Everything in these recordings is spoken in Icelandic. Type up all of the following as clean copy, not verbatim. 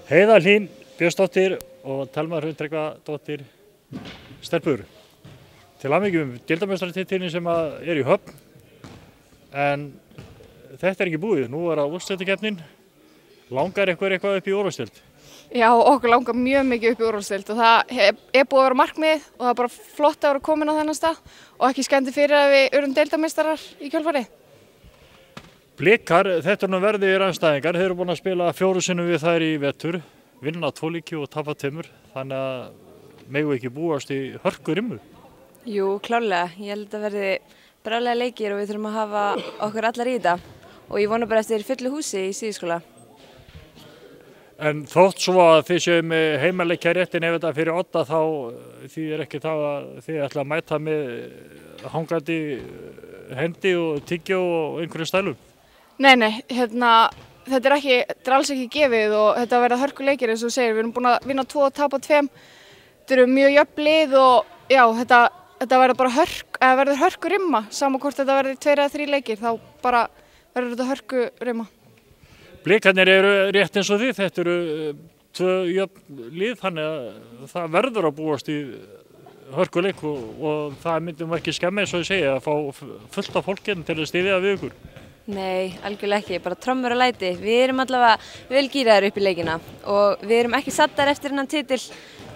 Heiða Hlín Björnsdóttir og Telma Hrund Tryggvadóttir stelpur. Til hamingju deildarmeistaratitilinn sem er í Höfn. En þetta ekki búið. Nú það úrslitakeppnin. Langar eitthvað upp í úrvalsdeild? Já, okkur langar mjög mikið upp í úrvalsdeild og það búið að vera markmið og það er bara flott að vera komin á þennan stað og ekki skemmti fyrir að við erum deildarmeistarar í kjölfarið. Blikar, þetta nú verðir andstæðingar. Þeir eru búin að spila 4 sinnum við þær í vetur, vinna 2 leiki og tapa 2, þannig að megum ekki búast í hörkurimmu. Jú, klárlega. Ég held að verði bráðlega leikir og við þurfum að hafa okkur allar í þetta og ég vona bara eftir fullu húsi í síðuskóla. En þótt svo að þið séu með heimaleikja réttin ef þetta fyrir 8 þá þýðir ekki það að þið ætla að mæta með hangandi hendi og tyggju og einhverju stælum. Nei, þetta er alls ekki gefið og þetta verða hörkuleikir eins og þú segir. Við erum búin að vinna 2 og tapa 2. Þetta eru mjög jöfn lið og já, þetta verður bara hörkurimma. Sama hvort þetta verður 2 eða 3 leikir, þá bara verður þetta hörkurimma. Blikarnir eru rétt eins og þið, þetta eru 2 jöfn lið, þannig að það verður að búast í hörkuleik og það myndum ekki skemmi eins og ég segja að fá fullt af fólkinn til að styðja við ykkur. Nei, algjörlega ekki, bara trommur og læti. Við erum allavega vel gíraðir upp í leikina og við erum ekki sattar eftir hennan titil,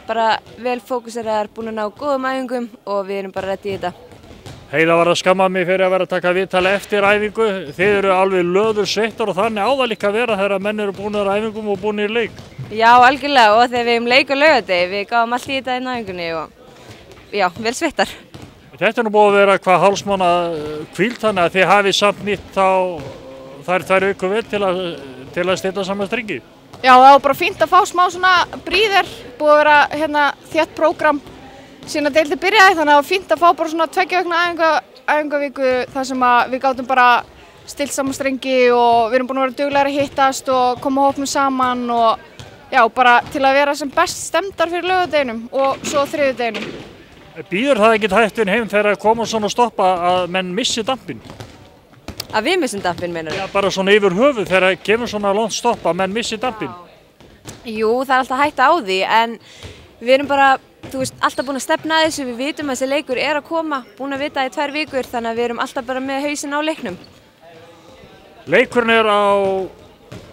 bara vel fókuseraðar, búin að ná góðum æfingum og við erum bara rétt í þetta. Heiða var að skamma mig fyrir að vera að taka viðtali eftir æfingu. Þið eru alveg löður sveittar og þannig á það líka að vera þegar menn eru búinir að æfingum og búinir í leik. Já, algjörlega, og þegar við erum leik og laugardegi, við gáum allt í þetta í æfingunni og já, vel sveittar. Þetta nú búið að vera hvað hálfsmánaða hvíld, þannig að þið hafið samt nýtt þá þær 2 vikur vel til að stilla saman strengi. Já, það var bara fínt að fá smá svona bríðir, búið að vera þétt prógram síðan að deildin byrjaði, þannig að það var fínt að fá bara svona 2 vikna æfingavíku þar sem að við gátum bara stillt saman strengi og við erum búin að vera duglegir að hittast og koma hópnum saman og já, bara til að vera sem best stemmdar fyrir laugardeginum og svo þriðjudeginum. Býður það ekki hættin heim þegar að koma svona að stoppa að menn missi dampinn? Að við missum dampinn, meinar þú? Já, bara svona yfir höfuð þegar að kemur svona langt stopp að menn missi dampinn. Jú, það er alltaf hætta á því, en við erum bara, alltaf búin að stefna að þessu, við vitum að þessi leikur er að koma, búin að vita í 2 vikur, þannig að við erum alltaf bara með hausinn á leiknum. Leikurinn er á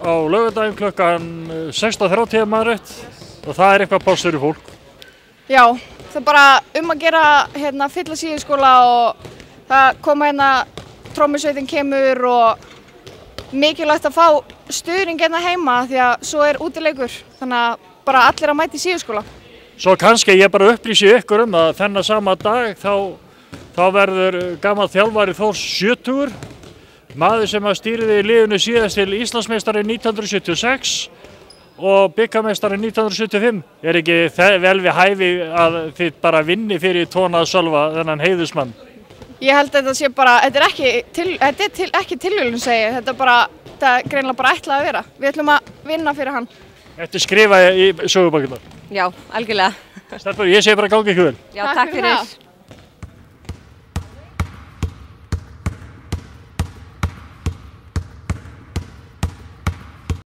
laugardaginn klukkan 16:30 maður rétt og það er eitthvað pláss fyrir fólk. Já, það er bara að gera fylla síðuskóla og það koma trommusveitin kemur og mikilvægt að fá stuðning heima því að svo er útileikur, þannig að bara allir að mæta í síðuskóla. Svo kannski ég bara upplýsi ykkur að þennan sama dag þá verður gamall þjálfari Þórs 70, maður sem að stýriði liðinu síðast til Íslandsmeistari 1976 og bikarmeistari 1975. Er ekki vel við hæfi að þið bara vinni fyrir Tóna Sölva, þennan heiðusmann? Ég held að þetta sé bara, þetta er ekki tilviljun segi, þetta er greinilega bara ætlað að vera. Við ætlum að vinna fyrir hann. Þetta skrifa í sögubækurnar? Já, algjörlega. Stelpur, ég segi bara gangi ykkur vel. Já, takk fyrir.